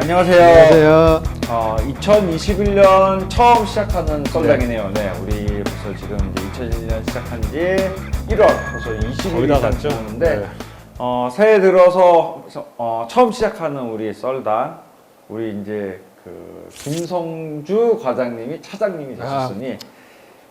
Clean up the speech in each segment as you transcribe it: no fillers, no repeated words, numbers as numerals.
안녕하세요. 안녕하세요. 2021년 처음 시작하는 썰당이네요. 네, 우리 벌써 지금 이제 2021년 시작한 지 1월, 벌써 20일이 다 갔죠? 됐는데, 네. 새해 들어서 처음 시작하는 우리 썰당, 우리 이제 그 김성주 과장님이 차장님이 되셨으니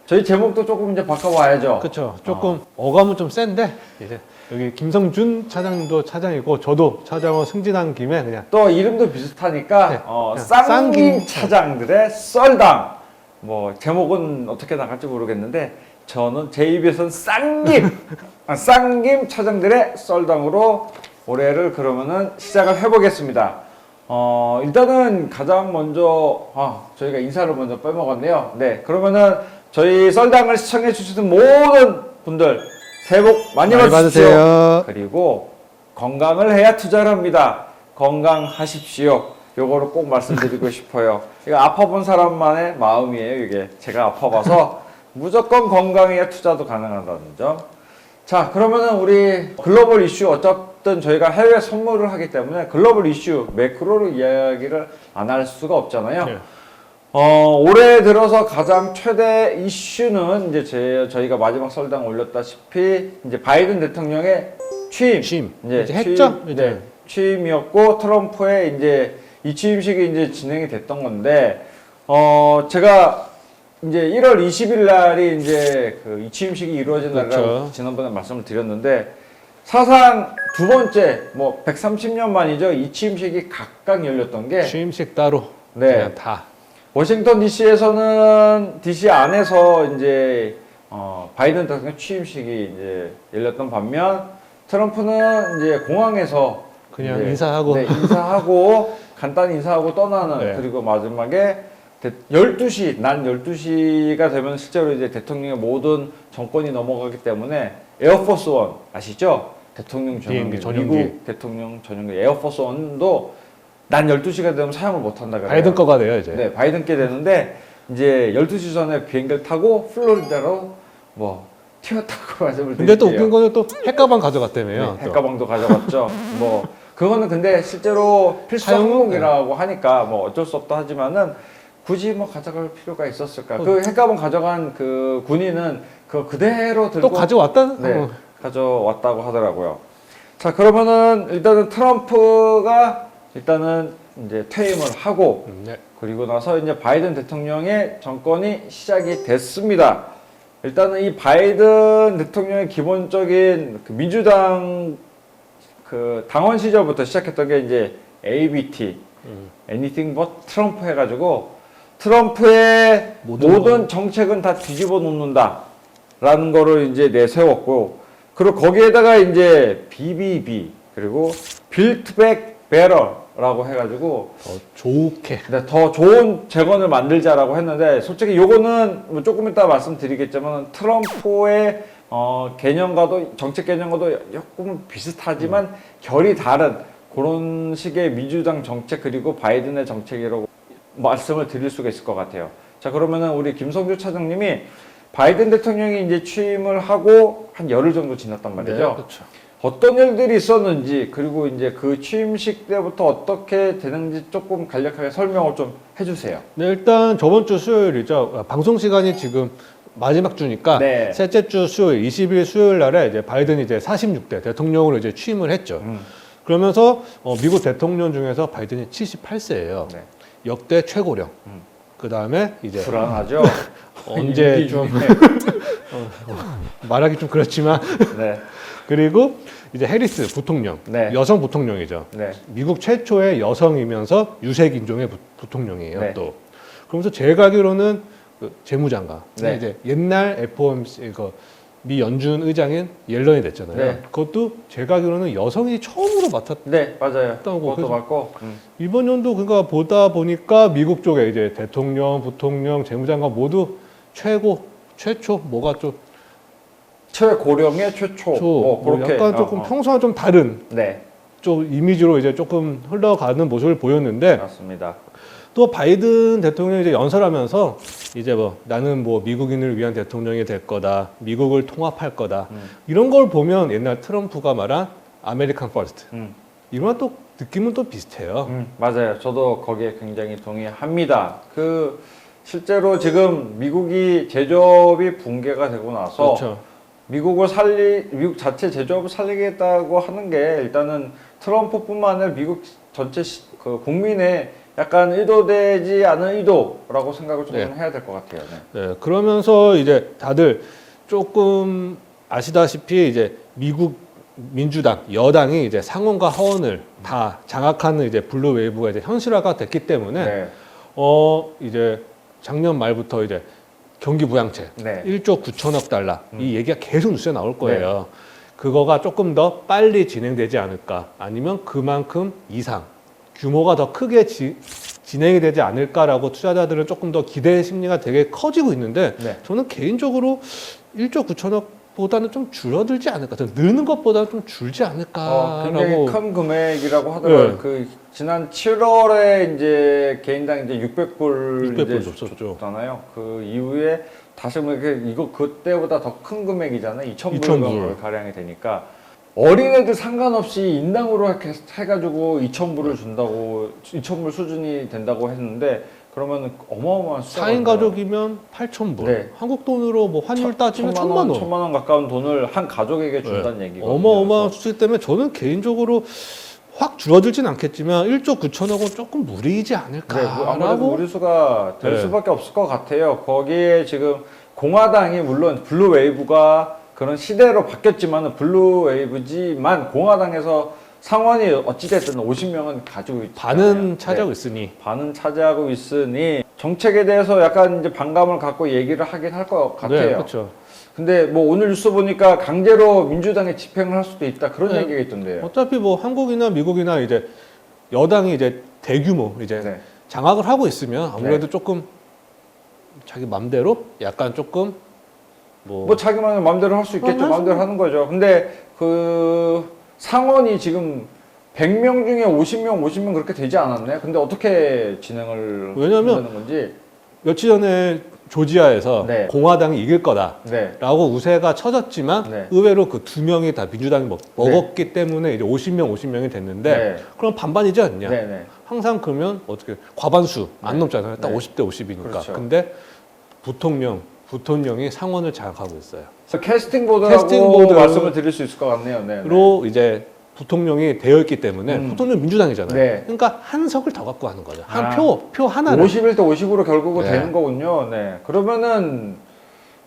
저희 제목도 조금 이제 바꿔봐야죠. 그렇죠. 조금 어감은 좀 센데 이제 여기 김성준 차장님도 차장이고 저도 차장으로 승진한 김에 그냥 또 이름도 비슷하니까 네, 쌍김 쌍김 차장들의 썰당. 뭐 제목은 어떻게 나갈지 모르겠는데 저는 제 입에선 쌍김 차장들의 썰당으로 올해를 그러면은 시작을 해보겠습니다. 일단은 가장 먼저 저희가 인사를 먼저 빼먹었네요. 네, 그러면은 저희 썰당을 시청해 주시는 모든 분들 새해 복 많이 받으세요. 그리고 건강을 해야 투자를 합니다. 건강하십시오. 요거를 꼭 말씀드리고 싶어요. 이거 아파본 사람만의 마음이에요. 이게 제가 아파봐서 무조건 건강해야 투자도 가능하다는 점. 자, 그러면은 우리 글로벌 이슈 어쨌든 저희가 해외 선물을 하기 때문에 글로벌 이슈 매크로로 이야기를 안 할 수가 없잖아요. 네. 올해 들어서 가장 최대 이슈는 이제 저희가 마지막 썰당 올렸다시피 이제 바이든 대통령의 취임. 이제 했죠? 네, 취임이었고 트럼프의 이제 이 취임식이 이제 진행이 됐던 건데 제가 이제 1월 20일 날이 이제 그 이 취임식이 이루어진 날이라고 그렇죠. 지난번에 말씀을 드렸는데 사상 두 번째 뭐 130년 만이죠. 이 취임식이 각각 열렸던 게 취임식 따로 네. 그냥 다 워싱턴 DC에서는 DC 안에서 이제 바이든 대통령 취임식이 이제 열렸던 반면 트럼프는 이제 공항에서 그냥 이제 인사하고 인사하고 간단히 인사하고 떠나는 네. 그리고 마지막에 12시 낮 12시가 되면 실제로 이제 대통령의 모든 정권이 넘어가기 때문에 에어포스 원 아시죠? 대통령 비행기 전용기 전용기. 미국 대통령 전용기 에어포스 원도 낮 12시가 되면 사용을 못 한다 그래요. 바이든 거가 돼요 이제. 네, 바이든 게 되는데 이제 12시 전에 비행기를 타고 플로리다로 뭐 튀었다고 말씀을 드릴게요. 근데 또 웃긴 거는 또 핵가방 가져갔다며요. 네, 또. 핵가방도 가져갔죠. 뭐 그거는 근데 실제로 필수 사용- 항목이라고 하니까 뭐 어쩔 수 없다 하지만은 굳이 뭐 가져갈 필요가 있었을까? 그 핵가방 가져간 그 군인은 그대로 들고 또 가져왔다는 네, 가져왔다고 하더라고요. 자, 그러면은 일단은 트럼프가 일단은 이제 퇴임을 하고 네. 그리고 나서 이제 바이든 대통령의 정권이 시작이 됐습니다. 일단은 이 바이든 대통령의 기본적인 그 민주당 그 당원 시절부터 시작했던 게 이제 ABT, Anything but Trump 해가지고 트럼프의 모든 정책은 다 뒤집어 놓는다라는 거를 이제 내세웠고, 그리고 거기에다가 이제 BBB 그리고 Build Back Better라고 해가지고 좋게 더 좋은 재건을 만들자라고 했는데 솔직히 요거는 뭐 조금 이따 말씀드리겠지만 트럼프의 개념과도 정책 개념과도 조금 비슷하지만 결이 다른 그런 식의 민주당 정책 그리고 바이든의 정책이라고 말씀을 드릴 수가 있을 것 같아요. 자, 그러면은 우리 김성주 차장님이 바이든 대통령이 이제 취임을 하고 한 열흘 정도 지났단 말이죠. 네, 그렇죠. 어떤 일들이 있었는지 그리고 이제 그 취임식 때부터 어떻게 되는지 조금 간략하게 설명을 좀 해주세요. 네, 일단 저번 주 수요일이죠. 방송 시간이 지금 마지막 주니까 네. 셋째 주 수요일 20일 수요일 날에 이제 바이든이 이제 46대 대통령으로 이제 취임을 했죠. 그러면서 미국 대통령 중에서 바이든이 78세예요. 네. 역대 최고령. 그 다음에 이제 불안하죠. 언제 이 좀 중에. 말하기 좀 그렇지만 네. 그리고 이제 해리스 부통령, 네. 여성 부통령이죠. 네. 미국 최초의 여성이면서 유색 인종의 부통령이에요. 네. 또 그러면서 제가 알기로는 그 재무장관, 네. 이제 옛날 FOMC 미 연준 의장인 옐런이 됐잖아요. 네. 그것도 제가 알기로는 여성이 처음으로 맡았. 네, 맞아요. 그것도 그것도 맞고. 이번 연도 그러니까 보다 보니까 미국 쪽에 이제 대통령, 부통령, 재무장관 모두 최초 뭐가 좀 최고령의 최초. 뭐 그렇게 약간 조금 평소와 좀 다른 네, 좀 이미지로 이제 조금 흘러가는 모습을 보였는데 맞습니다. 또 바이든 대통령이 이제 연설하면서 이제 뭐 나는 뭐 미국인을 위한 대통령이 될 거다, 미국을 통합할 거다 이런 걸 보면 옛날 트럼프가 말한 아메리칸 퍼스트 이거랑 또 느낌은 또 비슷해요. 맞아요. 저도 거기에 굉장히 동의합니다. 실제로 지금 미국이 제조업이 붕괴가 되고 나서 그렇죠. 미국 자체 제조업을 살리겠다고 하는 게 일단은 트럼프뿐만 아니라 미국 전체 그 국민의 약간 의도되지 않은 의도라고 생각을 좀 네. 해야 될 것 같아요. 네. 네, 그러면서 이제 다들 조금 아시다시피 이제 미국 민주당 여당이 이제 상원과 하원을 다 장악하는 이제 블루 웨이브가 이제 현실화가 됐기 때문에 네. 이제 작년 말부터 이제 경기 부양책 네. 1조 9천억 달러 이 얘기가 계속 뉴스에 나올 거예요. 그거가 조금 더 빨리 진행되지 않을까, 아니면 그만큼 이상 규모가 더 크게 진행이 되지 않을까라고 투자자들은 조금 더 기대 심리가 되게 커지고 있는데 네. 저는 개인적으로 1조 9천억보다는 좀 줄어들지 않을까, 좀 느는 것보다는 좀 줄지 않을까라고. 굉장히 큰 금액이라고 하더라고요. 네. 그 지난 7월에 이제 개인당 이제 600불 600불 이제 줬었죠. 줬잖아요. 그 이후에 다시 뭐 이거 그때보다 더 큰 금액이잖아요. 2,000불 2,000불. 가량이 되니까 어린애들 상관없이 인당으로 이렇게 해가지고 2,000불을 준다고 2,000불 수준이 된다고 했는데 그러면 어마어마한 숫자가 4인 가족이면 8,000불. 네. 한국 돈으로 뭐 환율 따지면 1,000만 원. 1,000만 원 가까운 돈을 한 가족에게 준다는 얘기거든요. 어마어마한 수치 때문에 저는 개인적으로 확 줄어들진 않겠지만 1조 9천억은 조금 무리이지 네, 아무래도 않을까라고. 무리수가 될 네. 수밖에 없을 것 같아요. 거기에 지금 공화당이 물론 블루 웨이브가 그런 시대로 바뀌었지만 블루 웨이브지만 공화당에서 상원이 어찌됐든 50명은 가지고 있잖아요. 반은 차지하고 있으니. 반은 차지하고 있으니 정책에 대해서 약간 이제 반감을 갖고 얘기를 하긴 할 것 같아요. 네, 그렇죠. 근데 뭐 오늘 뉴스 보니까 강제로 민주당에 집행을 할 수도 있다 그런 네. 얘기가 있던데요. 어차피 뭐 한국이나 미국이나 이제 여당이 이제 대규모 이제 네. 장악을 하고 있으면 아무래도 조금 자기 맘대로 약간 조금 뭐 자기만 마음대로 할 수 있겠죠. 하죠. 마음대로 하는 거죠. 근데 그 상원이 지금 100명 중에 50명 그렇게 되지 않았네. 근데 어떻게 진행을 왜냐면 한다는 건지. 며칠 전에 조지아에서 네. 공화당이 이길 거다라고 네. 우세가 쳐졌지만 네. 의외로 그 두 명이 다 민주당이 먹었기 때문에 이제 50명이 됐는데 네. 그럼 반반이지 않냐? 네, 네. 항상 그러면 어떻게 과반수 안 네. 넘잖아요. 딱 네. 50대 50이니까. 그렇죠. 근데 부통령이 상원을 장악하고 있어요. 그래서 캐스팅 보드라고 캐스팅 보드 말씀을 드릴 수 있을 것 같네요. 네. 로 이제 부통령이 되어 있기 때문에 부통령 민주당이잖아요. 네. 그러니까 한 석을 더 갖고 하는 거죠. 한 아. 표 하나를. 51대 50으로 결국은 네. 되는 거군요. 네. 그러면은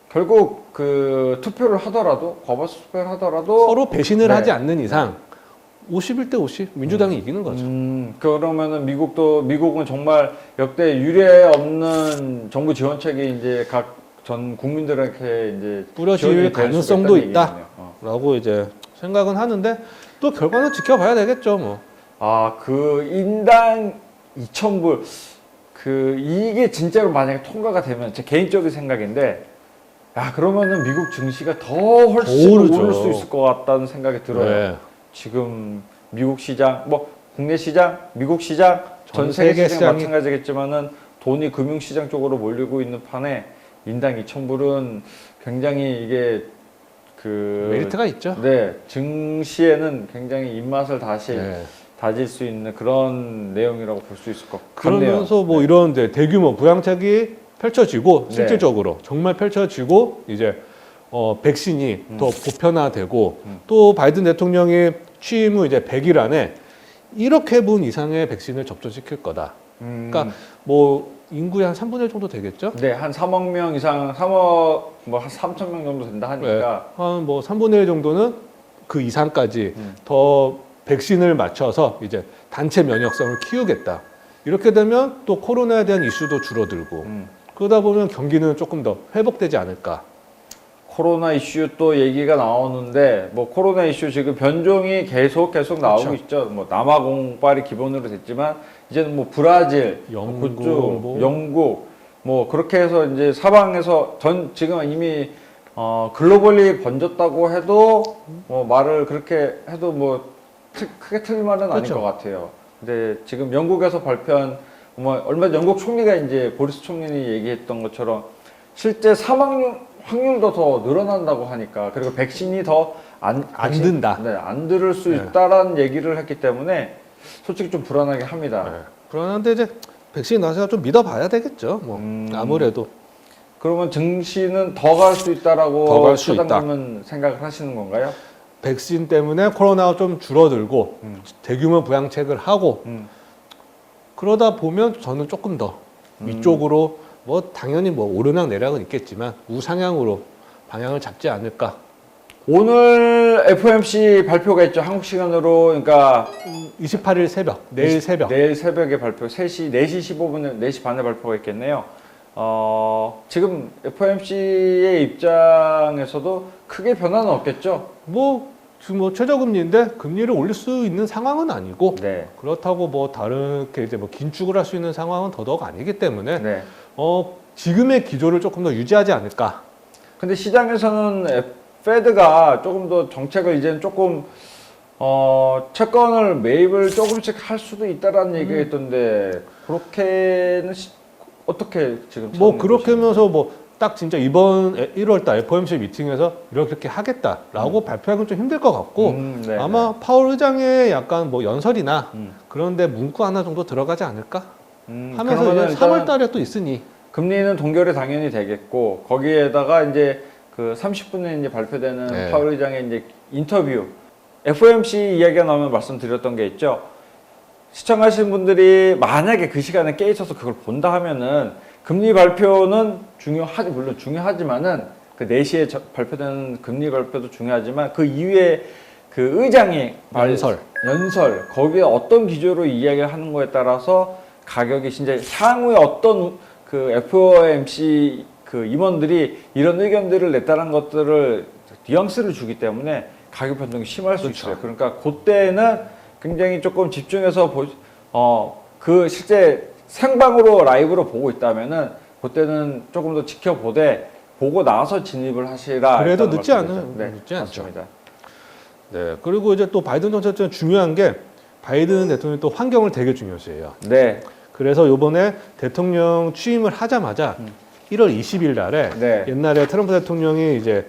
결국 그 투표를 하더라도 과반수 투표를 하더라도 서로 배신을 네. 하지 않는 이상 51대 50 민주당이 이기는 거죠. 그러면은 미국은 정말 역대 유례 없는 정부 지원책이 이제 각 전 국민들에게 이제 뿌려질 지원이 될 가능성도 수가 있다는 있다. 얘기네요. 라고 이제 생각은 하는데 또 결과는 지켜봐야 되겠죠, 뭐. 그 인당 2,000불 이게 진짜로 만약에 통과가 되면 제 개인적인 생각인데 그러면은 미국 증시가 더 훨씬 오르죠. 오를 수 있을 것 같다는 생각이 들어요. 네. 지금 미국 시장, 뭐 국내 시장, 미국 시장, 전 전 세계 세계 시장 시장이- 마찬가지겠지만은 돈이 금융 시장 쪽으로 몰리고 있는 판에 인당 2,000불은 굉장히 이게 메리트가 있죠. 네, 증시에는 굉장히 입맛을 다시 네. 다질 수 있는 그런 내용이라고 볼 수 있을 것 같네요. 그러면서 뭐 이런 이제 대규모 부양책이 펼쳐지고 네. 실질적으로 정말 펼쳐지고 이제 백신이 더 보편화되고 음. 또 바이든 대통령이 취임 후 이제 100일 안에 1억 회분 이상의 백신을 접종시킬 거다. 그러니까 뭐 인구의 한 3분의 1 정도 되겠죠? 네, 한 3억 명 이상, 3억 뭐 한 3천 명 정도 된다 하니까 한 뭐 3분의 1 정도는 그 이상까지 음. 더 백신을 맞춰서 이제 단체 면역성을 키우겠다. 이렇게 되면 또 코로나에 대한 이슈도 줄어들고 그러다 보면 경기는 조금 더 회복되지 않을까. 코로나 이슈 또 얘기가 나오는데 뭐 코로나 이슈 지금 변종이 계속 나오고 그렇죠. 있죠. 뭐 남아공발이 기본으로 됐지만 이제는 뭐 브라질, 영국, 그쪽, 뭐. 영국 뭐 그렇게 해서 이제 사방에서 지금 이미 글로벌리 번졌다고 해도 뭐 말을 그렇게 해도 뭐 크게 틀릴 말은 아닌 그렇죠. 것 같아요. 근데 지금 영국에서 발표한 뭐 얼마 전 영국 총리가 이제 보리스 총리이 얘기했던 것처럼 실제 사망 확률도 더 늘어난다고 하니까 그리고 백신이 더 안 든다. 네, 안 들을 수 네. 있다라는 얘기를 했기 때문에 솔직히 좀 불안하게 합니다. 네. 불안한데 이제 백신 나서 좀 믿어봐야 되겠죠. 뭐 아무래도 그러면 증시는 더 갈 수 있다라고 더갈수 있다. 차장님은 생각을 하시는 건가요? 백신 때문에 코로나가 좀 줄어들고 대규모 부양책을 하고 그러다 보면 저는 조금 더 위쪽으로 뭐 당연히 뭐 오르락 내락은 있겠지만 우상향으로 방향을 잡지 않을까. 오늘 FOMC 발표가 있죠. 한국 시간으로 그러니까 28일 새벽, 내일 새벽. 내일 새벽에 발표 3시 4시 15분에 4시 반에 발표가 있겠네요. 지금 FOMC의 입장에서도 크게 변화는 없겠죠. 뭐 지금 뭐 최저금리인데 금리를 올릴 수 있는 상황은 아니고 네. 그렇다고 뭐 다르게 이제 뭐 긴축을 할 수 있는 상황은 더더욱 아니기 때문에 네. 지금의 기조를 조금 더 유지하지 않을까. 근데 시장에서는 페드가 조금 더 정책을 이제는 조금 채권을 매입을 조금씩 할 수도 있다라는 얘기가 있던데 그렇게는 어떻게 지금 뭐 차원을 그렇게 보시나요? 하면서 뭐 딱 진짜 이번 1월달 FOMC 미팅에서 이렇게 하겠다라고 발표하기는 좀 힘들 것 같고 네, 아마 파월 의장의 약간 뭐 연설이나 음. 그런데 문구 하나 정도 들어가지 않을까 하면서 그러면은 이제 3월달에 또 있으니 금리는 동결이 당연히 되겠고 거기에다가 이제 그 30분에 이제 발표되는 네. 파월 의장의 이제 인터뷰 FOMC 이야기가 나오면 말씀드렸던 게 있죠. 시청하신 분들이 만약에 그 시간에 깨 있어서 그걸 본다 하면은 금리 발표는 물론 중요하지만은 그 4시에 발표되는 금리 발표도 중요하지만 그 이후에 그 의장이 연설 거기에 어떤 기조로 이야기를 하는 거에 따라서 가격이 진짜 향후에 어떤 그 FOMC 그 임원들이 이런 의견들을 냈다는 것들을 뉘앙스를 주기 때문에 가격 변동이 심할 수 그렇죠. 있어요. 그러니까 그때는 굉장히 조금 집중해서 그 실제 생방으로 라이브로 보고 있다면은 그때는 조금 더 지켜보되 보고 나서 진입을 하시라. 그래도 일단은 늦지 말씀드리죠. 않아요. 네, 늦지 않죠. 맞습니다. 네. 그리고 이제 또 바이든 정책 중에 중요한 게 바이든 대통령이 또 환경을 되게 중요시해요. 네, 그래서 이번에 대통령 취임을 하자마자 1월 20일 날에 네. 옛날에 트럼프 대통령이 이제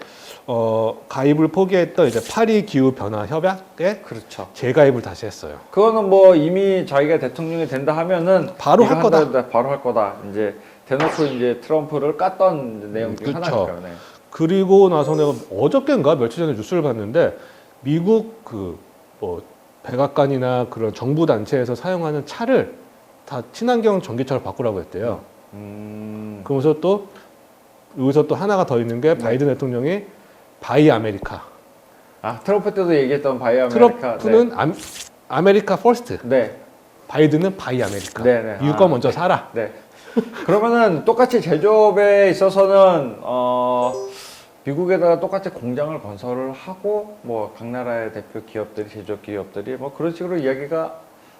가입을 포기했던 이제 파리 기후 변화 협약에 그렇죠. 재가입을 다시 했어요. 그거는 뭐 이미 자기가 대통령이 된다 하면은 바로 이거 할 거다. 한다, 바로 할 거다. 이제 대놓고 이제 트럼프를 깠던 내용 중에 그쵸. 하나니까. 네. 그리고 나서 내가 어저께인가 며칠 전에 뉴스를 봤는데 미국 그 뭐 백악관이나 그런 정부 단체에서 사용하는 차를 다 친환경 전기차로 바꾸라고 했대요. 그러면서 또 여기서 또 하나가 더 있는 게 바이든 대통령이 바이 아메리카. 트럼프 때도 얘기했던 바이 아메리카. 트럼프는 아메리카 퍼스트. 네. 바이든은 바이 아메리카. 네, 네. 미국 거 먼저 사라. 네. 그러면은 똑같이 제조업에 있어서는 미국에다가 똑같이 공장을 건설을 하고 뭐 각 나라의 대표 기업들이 제조업 기업들이 뭐 그런 식으로 이야기가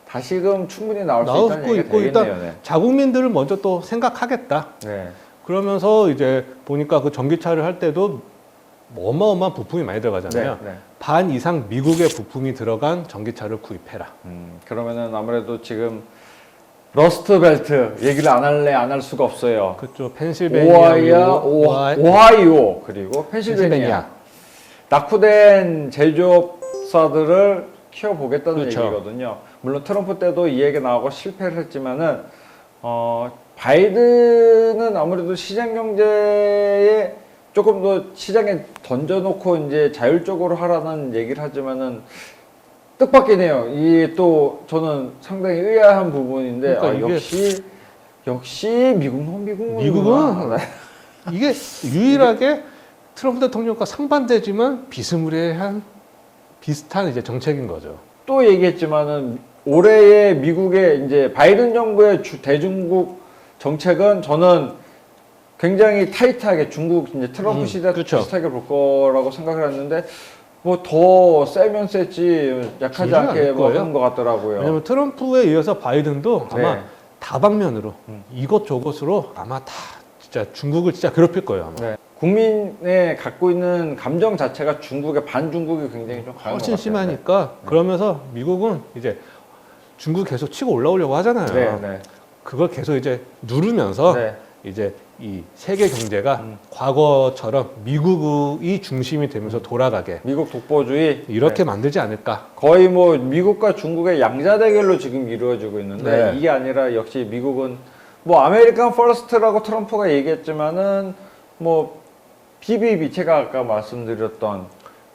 다시금 충분히 나올 수 있다는 나오고 얘기가 있고 일단 되겠네요. 자국민들을 먼저 또 생각하겠다. 네. 그러면서 이제 보니까 그 전기차를 할 때도 뭐 어마어마한 부품이 많이 들어가잖아요. 네. 반 이상 미국의 부품이 들어간 전기차를 구입해라. 그러면은 아무래도 지금 러스트 벨트 얘기를 안 할 수가 없어요. 그쪽 펜실베니아, 오하이오 그리고 펜실베니아 낙후된 제조업사들을 키워보겠다는 그렇죠. 얘기거든요. 물론 트럼프 때도 이 얘기 나오고 실패를 했지만은 바이든은 아무래도 시장 경제에 조금 더 시장에 던져놓고 이제 자율적으로 하라는 얘기를 하지만은 뜻밖이네요. 이 또 저는 상당히 의아한 부분인데 그러니까 역시 미국은 미국은 이게 유일하게 트럼프 대통령과 상반되지만 비스무리한 비슷한 이제 정책인 거죠. 또 얘기했지만은 올해의 미국의 이제 바이든 정부의 대중국 정책은 저는 굉장히 타이트하게 중국 이제 트럼프 시대 그렇죠. 비슷하게 볼 거라고 생각을 했는데 뭐 더 세면 셌지 약하지 줄지 않게 않을 뭐 거예요. 하는 것 같더라고요. 왜냐면 트럼프에 이어서 바이든도 아마 네. 다방면으로 이것저것으로 아마 다 진짜 중국을 진짜 괴롭힐 거예요. 아마. 네. 국민의 갖고 있는 감정 자체가 중국의 반중국이 굉장히 좀 강한 것 훨씬 같아요. 심하니까 그러면서 미국은 이제 중국 계속 치고 올라오려고 하잖아요. 네, 네. 그걸 계속 이제 누르면서 네. 이제 이 세계 경제가 과거처럼 미국이 중심이 되면서 돌아가게 미국 독보주의 이렇게 네. 만들지 않을까. 거의 뭐 미국과 중국의 양자 대결로 지금 이루어지고 있는데 네. 이게 아니라 역시 미국은 뭐 아메리칸 퍼스트라고 트럼프가 얘기했지만은 뭐 BBB 제가 아까 말씀드렸던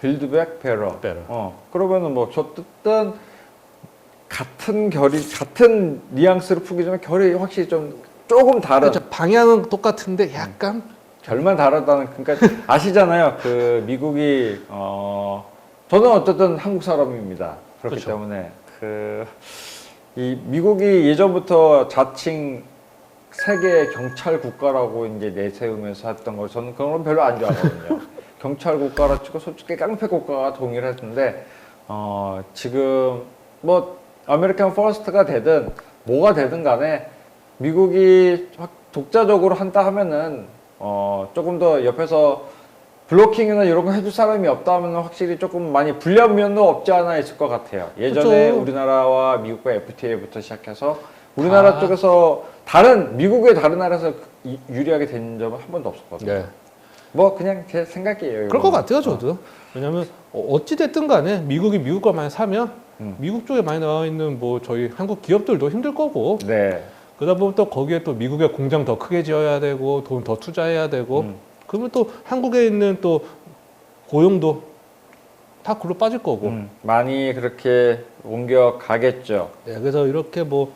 빌드백 베러. 그러면은 뭐 어쨌든 같은 결이 같은 뉘앙스를 풀기지만 결이 확실히 좀 조금 다른. 그렇죠. 방향은 똑같은데 약간 결만 다르다는 그러니까 아시잖아요. 그 미국이 저는 어쨌든 한국 사람입니다. 그렇기 그렇죠. 때문에 이 미국이 예전부터 자칭 세계 경찰 국가라고 이제 내세우면서 했던 거 저는 그런 건 별로 안 좋아하거든요. 경찰 국가라 치고 솔직히 깡패 국가가 동일했는데 지금 뭐 아메리칸 퍼스트가 되든 뭐가 되든 간에 미국이 독자적으로 한다 하면은 조금 더 옆에서 블로킹이나 이런 거 해줄 사람이 없다 하면 확실히 조금 많이 불리한 면도 없지 않아 있을 것 같아요. 예전에 그렇죠. 우리나라와 미국과 FTA부터 시작해서 우리나라 쪽에서 미국의 다른 나라에서 유리하게 된 적은 한 번도 없었거든요. 네. 뭐 그냥 제 생각이에요. 그럴 것 같아요, 저도. 왜냐하면 어찌 됐든 간에 미국이 미국 걸 많이 사면 미국 쪽에 많이 나와 있는 뭐 저희 한국 기업들도 힘들 거고. 네. 그러다 보면 또 거기에 또 미국의 공장 더 크게 지어야 되고 돈 더 투자해야 되고 그러면 또 한국에 있는 또 고용도 다 글로 빠질 거고. 많이 그렇게 옮겨 가겠죠. 네, 그래서 이렇게 뭐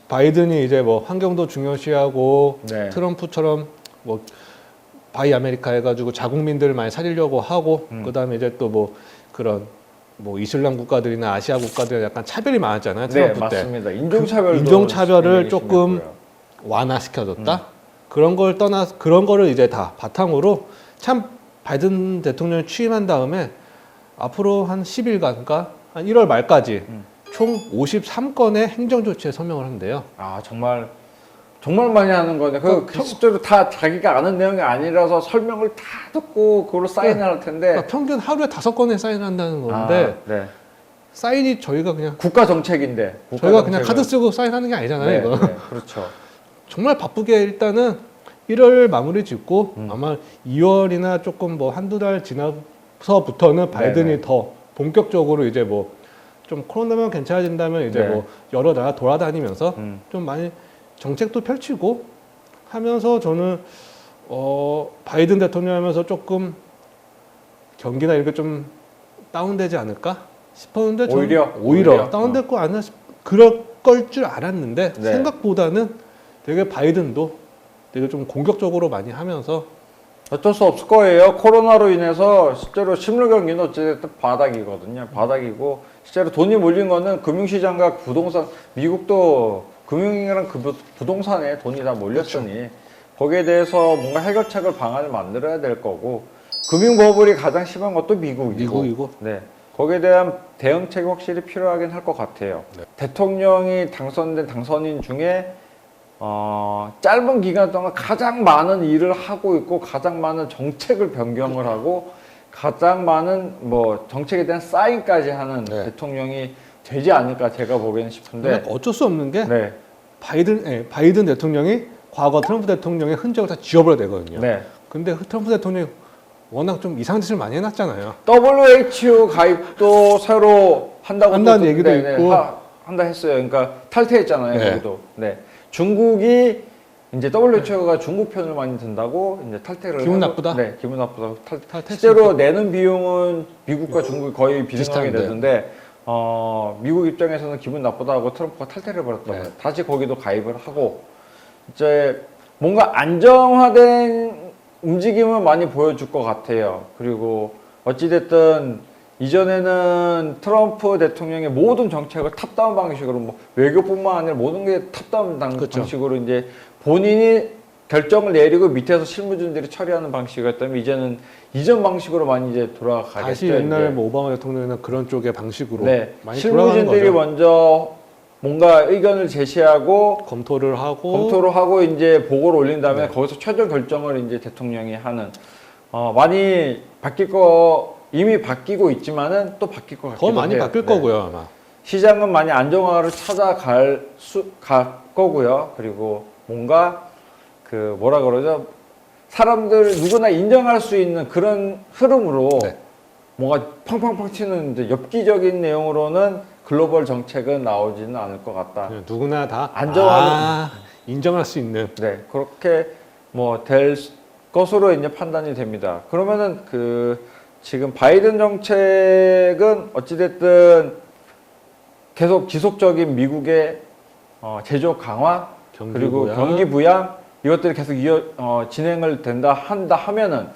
바이든이 이제 뭐 환경도 중요시하고 네. 트럼프처럼 뭐 바이 아메리카 해가지고 자국민들을 많이 살리려고 하고 그다음에 이제 또 뭐 그런 뭐 이슬람 국가들이나 아시아 국가들이 약간 차별이 많았잖아요. 네, 트럼프 때. 맞습니다. 인종차별도 인종차별을 조금 심했고요. 완화시켜줬다. 그런 거를 이제 다 바탕으로 참 바이든 대통령이 취임한 다음에 앞으로 한 10일간, 그러니까 한 1월 말까지 총 53건의 행정조치에 서명을 한대요. 아 정말 많이 하는 거네. 실제로 다 자기가 아는 내용이 아니라서 설명을 다 듣고 그걸로 사인을 할 텐데. 그러니까 평균 하루에 5건에 사인을 한다는 건데 네. 사인이 저희가 그냥 국가 정책인데. 저희가 그냥 카드 쓰고 사인하는 게 아니잖아요. 네, 이거. 네, 그렇죠. 정말 바쁘게 일단은 1월 마무리 짓고 아마 2월이나 조금 뭐 한두 달 지나서부터는 바이든이 네네. 더 본격적으로 이제 뭐 좀 코로나만 괜찮아진다면 이제 네. 뭐 여러 나라 돌아다니면서 좀 많이 정책도 펼치고 하면서 저는 바이든 대통령 하면서 조금 경기나 이렇게 좀 다운되지 않을까 싶었는데 저는 오히려 다운될 거 아니야 그럴 걸 줄 알았는데 네. 생각보다는 되게 바이든도 되게 좀 공격적으로 많이 하면서 어쩔 수 없을 거예요. 코로나로 인해서 실제로 실물 경기는 어찌됐든 바닥이거든요. 바닥이고 실제로 돈이 몰린 거는 금융시장과 부동산, 미국도 금융이랑 부동산에 돈이 다 몰렸으니 그렇죠. 거기에 대해서 뭔가 해결책을 방안을 만들어야 될 거고 금융버블이 가장 심한 것도 미국이고 네. 거기에 대한 대응책이 확실히 필요하긴 할 것 같아요. 네. 대통령이 당선된 당선인 중에 짧은 기간 동안 가장 많은 일을 하고 있고 가장 많은 정책을 변경을 하고 가장 많은 뭐 정책에 대한 사인까지 하는 네. 대통령이 되지 않을까 제가 보기에는 싶은데 어쩔 수 없는 게 네. 바이든 대통령이 과거 트럼프 대통령의 흔적을 다 지워버려야 되거든요. 네. 근데 트럼프 대통령이 워낙 좀 이상한 짓을 많이 해놨잖아요. WHO 가입도 새로 한다는 얘기도 있고. 한다 했어요. 그러니까 탈퇴했잖아요. 네. 거기도. 네. 중국이 이제 WHO가 중국 편을 많이 든다고 이제 탈퇴를 기분 하고- 나쁘다? 네, 기분 나쁘다고 탈퇴 실제로 내는 비용은 미국과 중국이 거의 비슷하게 비슷한데. 내는데 미국 입장에서는 기분 나쁘다고 트럼프가 탈퇴를 벌였던 네. 거예요. 다시 거기도 가입을 하고 이제 뭔가 안정화된 움직임을 많이 보여줄 것 같아요. 그리고 어찌됐든 이전에는 트럼프 대통령의 모든 정책을 탑다운 방식으로 뭐 외교뿐만 아니라 모든 게 탑다운 그렇죠. 방식으로 이제 본인이 결정을 내리고 밑에서 실무진들이 처리하는 방식이었다면 이제는 이전 방식으로 많이 이제 돌아가겠죠. 다시 옛날 이제. 뭐 오바마 대통령이나 그런 쪽의 방식으로 네, 많이 돌아가는 실무진들이 거죠. 먼저 뭔가 의견을 제시하고 검토를 하고 검토를 하고 이제 보고를 올린 다음에 네. 거기서 최종 결정을 이제 대통령이 하는 많이 바뀔 거 이미 바뀌고 있지만은 또 바뀔 것 같기도 더 많이 해요. 바뀔 네. 거고요 아마. 시장은 많이 안정화를 찾아갈 거고요. 그리고 뭔가 그 뭐라 그러죠? 사람들 누구나 인정할 수 있는 그런 흐름으로 네. 뭔가 팡팡팡 튀는 이제 엽기적인 내용으로는 글로벌 정책은 나오지는 않을 것 같다. 그냥 누구나 다 인정할 수 있는. 네, 그렇게 뭐 될 것으로 이제 판단이 됩니다. 그러면은 그 지금 바이든 정책은 어찌됐든 계속 지속적인 미국의 제조 강화 경기 그리고 부양. 경기 부양 이것들이 계속 진행을 한다 하면은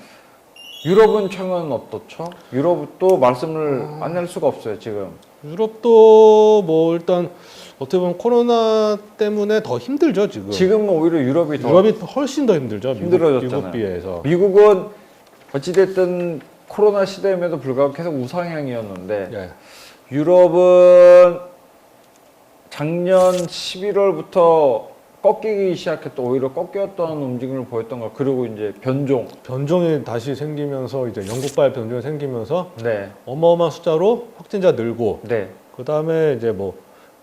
유럽은 청은 어떻죠? 유럽도 말씀을 안 할 수가 없어요 지금. 유럽도 뭐 일단 어떻게 보면 코로나 때문에 더 힘들죠 지금. 지금은 오히려 유럽이 더 유럽이 훨씬 더 힘들죠. 힘들어졌잖아요. 미국 비해서. 미국은 어찌됐든 코로나 시대임에도 불구하고 계속 우상향이었는데 예. 유럽은 작년 11월부터 꺾이기 시작했던 오히려 꺾였던 움직임을 보였던 거. 그리고 이제 변종이 다시 생기면서 이제 영국발 변종이 생기면서 네, 어마어마한 숫자로 확진자 늘고 네, 그 다음에 이제 뭐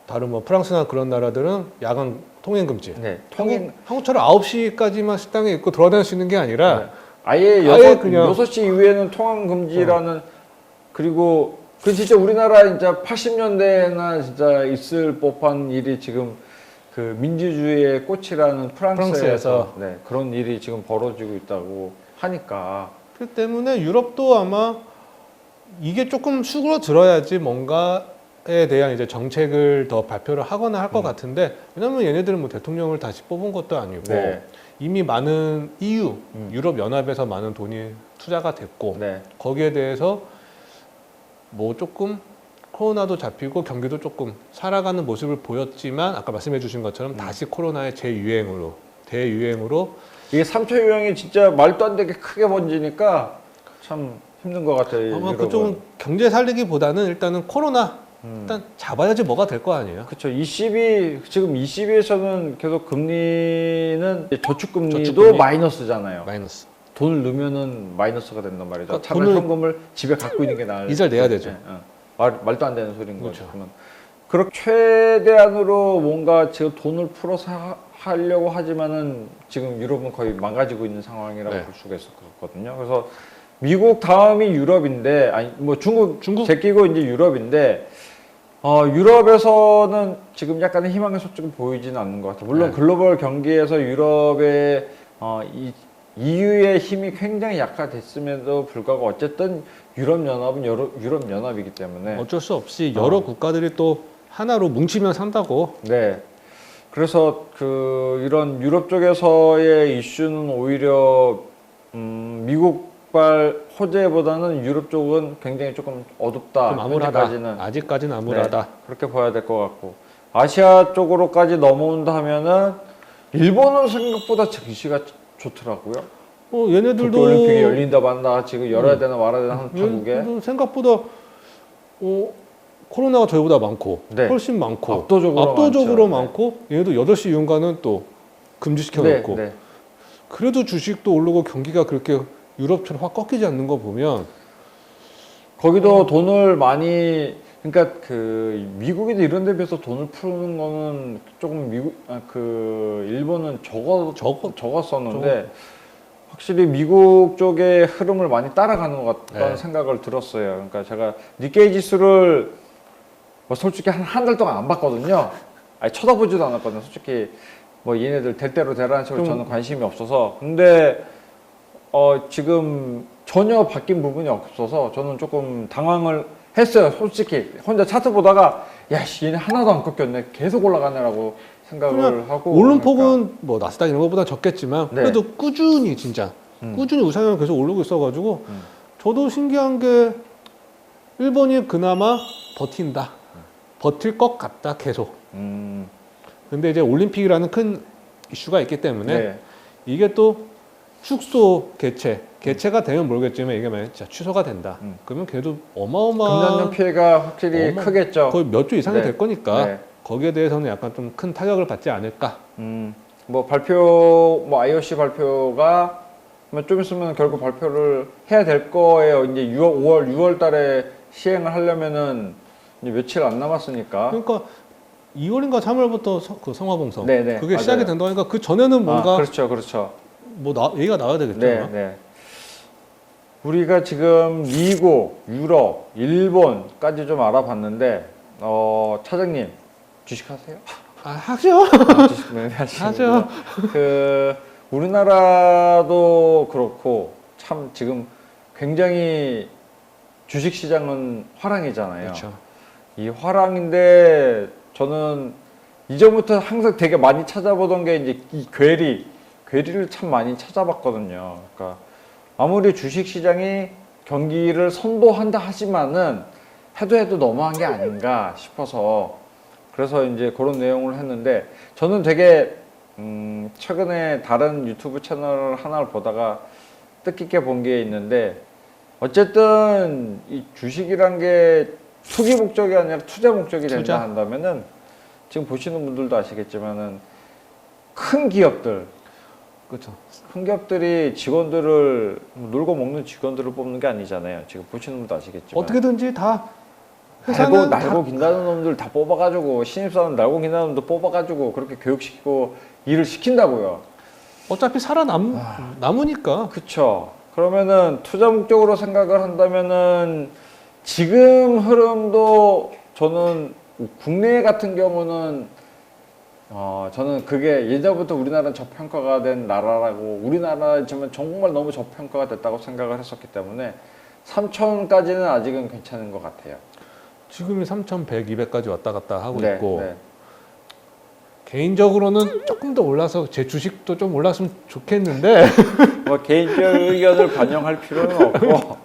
다른 뭐 프랑스나 그런 나라들은 야간 통행 금지. 네. 통행 한국처럼 9시까지만 식당에 있고 돌아다닐 수 있는 게 아니라 네. 아예 아예 그냥 6시 이후에는 통행 금지라는 그리고 그 진짜 우리나라 진짜 80년대나 진짜 있을 법한 일이 지금 그 민주주의의 꽃이라는 프랑스에서 네, 그런 일이 지금 벌어지고 있다고 하니까 그렇기 때문에 유럽도 아마 이게 조금 수그러들어야지 뭔가에 대한 이제 정책을 더 발표를 하거나 할 것 같은데 왜냐면 얘네들은 뭐 대통령을 다시 뽑은 것도 아니고 네. 이미 많은 EU, 유럽 연합에서 많은 돈이 투자가 됐고 네. 거기에 대해서 뭐 조금 코로나도 잡히고 경기도 조금 살아가는 모습을 보였지만 아까 말씀해 주신 것처럼 다시 코로나의 대유행으로 이게 3차 유행이 진짜 말도 안 되게 크게 번지니까 참 힘든 것 같아요. 아마 유럽은. 그쪽은 경제 살리기보다는 일단은 코로나 일단 잡아야지 뭐가 될 거 아니에요. 그렇죠. 지금 ECB에서는 계속 금리는 저축금리도 저축금리. 마이너스잖아요. 마이너스. 돈을 넣으면은 마이너스가 된단 말이죠. 그러니까 차라리 돈을- 현금을 집에 갖고 있는 게 나을. 이자를 내야 되죠. 말도 안 되는 소리인 거죠. 그렇죠. 그러면 그렇게 최대한으로 뭔가 지금 돈을 풀어서 하려고 하지만은 지금 유럽은 거의 망가지고 있는 상황이라고 네. 볼 수가 있을 것 같거든요. 그래서 미국 다음이 유럽인데 아니 뭐 중국 제끼고 이제 유럽인데 유럽에서는 지금 약간의 희망의 소식은 보이지는 않는 것 같아요. 물론 네. 글로벌 경기에서 유럽의 이 EU의 힘이 굉장히 약화됐음에도 불구하고 어쨌든 유럽연합은 유럽연합이기 때문에 어쩔 수 없이 여러 국가들이 또 하나로 뭉치면 산다고. 네. 그래서 이런 유럽 쪽에서의 이슈는 오히려 미국발 호재보다는 유럽 쪽은 굉장히 조금 어둡다. 좀 암울하다. 현재까지는. 아직까지는 암울하다. 네, 그렇게 봐야 될 것 같고 아시아 쪽으로까지 넘어온다 하면은 일본은 생각보다 증시가 좋더라고요. 얘네들도 도쿄올림픽이 열린다 만다 지금 열어야 되나 말아야 되나 하는 판국에 얘네들도 생각보다 코로나가 저희보다 많고 네. 훨씬 많고 압도적으로 많죠. 많고 얘네도 8시 이후가는 또 금지시켜 놓고 네. 그래도 주식도 오르고 경기가 그렇게 유럽처럼 확 꺾이지 않는 거 보면 거기도 돈을 많이 그러니까 미국이나 이런 데 비해서 돈을 푸는 거는 조금 일본은 적었었는데 확실히 미국 쪽의 흐름을 많이 따라가는 것 같다는 네. 생각을 들었어요. 그러니까 제가 니케이 지수를 뭐 솔직히 한 달 동안 안 봤거든요. 아니 쳐다보지도 않았거든요. 솔직히 뭐 얘네들 될 대로 되라는 식으로 저는 관심이 없어서. 근데 지금 전혀 바뀐 부분이 없어서 저는 조금 당황을 했어요. 솔직히 혼자 차트 보다가 야씨 얘네 하나도 안 꺾였네. 계속 올라가네라고 생각을 하고. 오름폭은 그러니까. 뭐 나스닥 이런 것보다 적겠지만 네. 그래도 꾸준히 진짜 꾸준히 우상향 계속 오르고 있어가지고 저도 신기한 게 일본이 그나마 버틴다. 버틸 것 같다 계속. 근데 이제 올림픽이라는 큰 이슈가 있기 때문에 네. 이게 또 축소 개최가 되면 모르겠지만 이게 만약 진짜 취소가 된다. 그러면 그래도 어마어마한 금전적 피해가 확실히 크겠죠. 거의 몇 조 이상이 네. 될 거니까 네. 거기에 대해서는 약간 좀 큰 타격을 받지 않을까. 뭐 IOC 발표가 좀 있으면 결국 발표를 해야 될 거예요. 이제 6월 달에 시행을 하려면은 이제 며칠 안 남았으니까. 그러니까 2월인가 3월부터 그 성화봉성 네네, 그게 맞아요. 시작이 된다고 하니까 그 전에는 뭔가 그렇죠, 그렇죠. 뭐 얘기가 나와야 되겠죠. 네, 네. 우리가 지금 미국, 유럽, 일본까지 좀 알아봤는데, 차장님 주식하세요? 하죠. 주식 매매하시는구나. 하죠. 그 우리나라도 그렇고 참 지금 굉장히 주식 시장은 화랑이잖아요. 그렇죠. 이 화랑인데 저는 이전부터 항상 되게 많이 찾아보던 게 이제 이 괴리를 참 많이 찾아봤거든요. 그러니까 아무리 주식 시장이 경기를 선도한다 하지만은 해도 너무한 게 아닌가 싶어서 그래서 이제 그런 내용을 했는데 저는 되게 최근에 다른 유튜브 채널 하나를 보다가 뜻깊게 본 게 있는데 어쨌든 이 주식이란 게 투기 목적이 아니라 투자 목적이 된다 투자. 한다면은 지금 보시는 분들도 아시겠지만은 큰 기업들 그렇죠. 큰 기업들이 직원들을 놀고 먹는 직원들을 뽑는 게 아니잖아요. 지금 보시는 분도 아시겠지만 어떻게든지 다 날고 회사는 날고 긴다는 놈들 다 뽑아가지고 신입사원 날고 긴다는 놈들 뽑아가지고 그렇게 교육시키고 일을 시킨다고요. 어차피 남으니까 그쵸. 그러면은 투자 목적으로 생각을 한다면은 지금 흐름도 저는 국내 같은 경우는 저는 그게 예전부터 우리나라는 저평가가 된 나라라고 우리나라지만 정말 너무 저평가가 됐다고 생각을 했었기 때문에 3천까지는 아직은 괜찮은 것 같아요. 지금이 3,100, 200까지 왔다 갔다 하고 네, 있고 네. 개인적으로는 조금 더 올라서 제 주식도 좀 올랐으면 좋겠는데 뭐 개인적 의견을 반영할 필요는 없고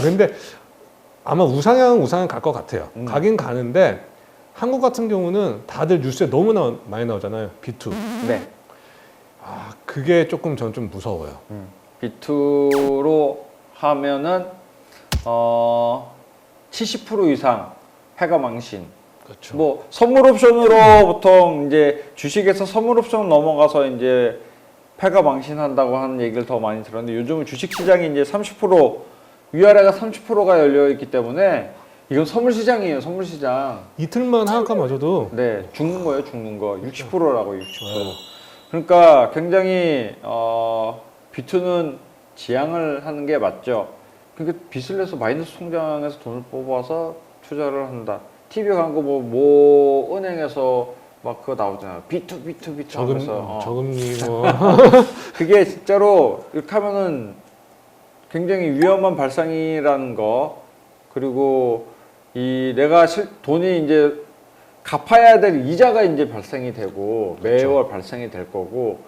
근데 아마 우상향은 갈 것 같아요. 음. 가긴 가는데 한국 같은 경우는 다들 뉴스에 너무 많이 나오잖아요. B2. 네. 그게 조금 전 좀 무서워요. B2로 하면은 70% 이상 패가 망신. 그렇죠. 뭐 선물 옵션으로 보통 이제 주식에서 선물 옵션 넘어가서 이제 패가 망신한다고 하는 얘기를 더 많이 들었는데 요즘은 주식 시장이 이제 30% 위아래가 30%가 열려 있기 때문에 이건 선물 시장이에요. 선물 시장. 이틀만 하한가 맞아도 네, 죽는 거예요. 죽는 거. 60%라고 60%. 그러니까 굉장히 B2는 지양을 하는 게 맞죠. 그러니까 빚을 내서 마이너스 통장에서 돈을 뽑아서 투자를 한다. TV 광고 뭐 은행에서 막 그거 나오잖아요. B2 하면서 저금리 뭐 그게 진짜로 이렇게 하면은 굉장히 위험한 발상이라는 거 그리고 이 내가 돈이 이제 갚아야 될 이자가 이제 발생이 되고 매월 발생이 될 거고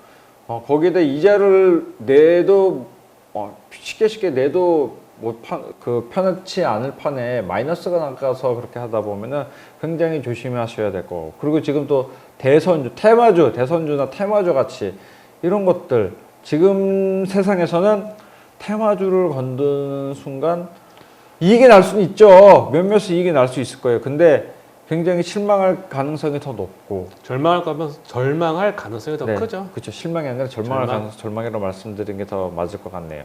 거기에다 이자를 내도 쉽게 내도 뭐 편하지 않을 판에 마이너스가 나가서 그렇게 하다 보면은 굉장히 조심하셔야 될 거고 그리고 지금 또 대선주나 테마주 같이 이런 것들 지금 세상에서는 테마주를 건드는 순간 이익이 날 수는 있죠. 몇몇이 이익이 날 수 있을 거예요. 근데 굉장히 실망할 가능성이 더 높고 절망할 가능성이 더 크죠. 그렇죠. 실망이 아니라 절망이라고 말씀드린 게 더 맞을 것 같네요.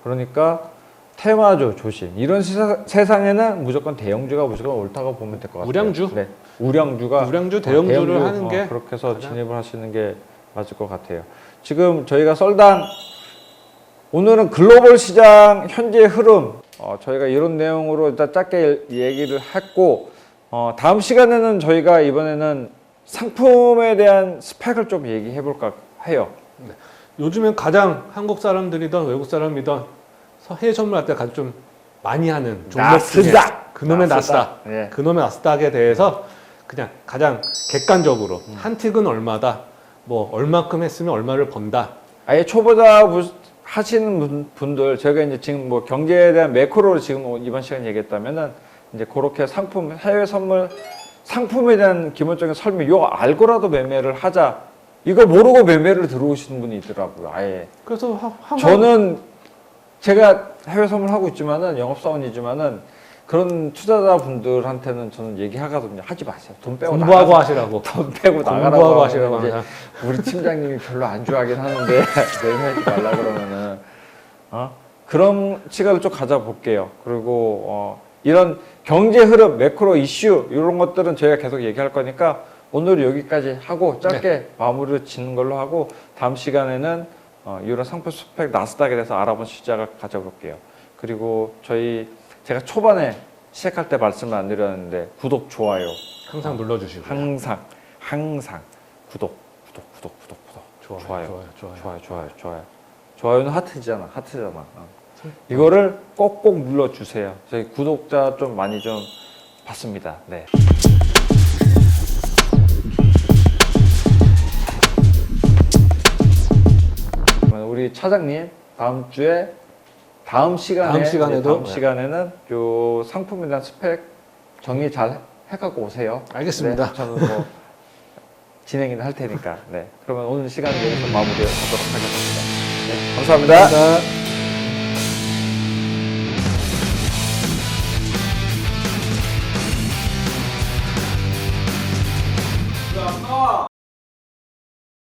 그러니까 테마주 조심. 이런 세상에는 무조건 대형주가 무조건 옳다고 보면 될 것 같아요. 우량주? 네. 우량주, 대형주를 하는 게 그렇게 해서 진입을 하시는 게 맞을 것 같아요. 지금 저희가 썰단 오늘은 글로벌 시장 현재 흐름 저희가 이런 내용으로 일단 짧게 얘기를 했고 다음 시간에는 저희가 이번에는 상품에 대한 스펙을 좀 얘기해 볼까 해요. 요즘엔 가장 한국 사람들이든 외국 사람이든 해외 선물할 때 가장 좀 많이 하는 종목 중에 그놈의 나스닥. 네. 그놈의 나스닥에 대해서 그냥 가장 객관적으로 한 틱은 얼마다, 뭐 얼마큼 했으면 얼마를 번다. 아예 초보자 하시는 분들 저희가 이제 지금 뭐 경제에 대한 매크로를 지금 이번 시간에 얘기했다면은 이제 그렇게 해외 선물 상품에 대한 기본적인 설명 이거 알고라도 매매를 하자. 이걸 모르고 매매를 들어오시는 분이 있더라고요. 아예. 그래서 저는 제가 해외 선물 하고 있지만은 영업사원이지만은 그런 투자자분들한테는 저는 얘기하거든요. 하지 마세요. 돈 빼고 공부하고 하시라고. 돈 빼고 나가라고 공부하고 하시라고 이제 하면 우리 팀장님이 별로 안 좋아하긴 하는데 매매하지 말라 그러면은 그런 시간을 좀 가져볼게요. 그리고 이런 경제 흐름, 매크로 이슈 이런 것들은 저희가 계속 얘기할 거니까 오늘 여기까지 하고 짧게 마무리를 짓는 걸로 하고 다음 시간에는 유로 상품 스펙 나스닥에 대해서 알아본 시작을 가져볼게요. 그리고 제가 초반에 시작할 때 말씀을 안 드렸는데 구독, 좋아요 항상 눌러주시고. 항상 구독. 좋아요는 하트잖아. 이거를 꼭꼭 눌러주세요. 저희 구독자 좀 많이 좀 받습니다. 네. 그러면 우리 차장님 다음 시간에는 요 상품에 대한 스펙 정리 잘 해갖고 오세요. 알겠습니다. 네, 저는 뭐 진행을 할 테니까. 네. 그러면 오늘 시간 여기서 마무리하도록 하겠습니다. 네, 감사합니다. 감사합니다.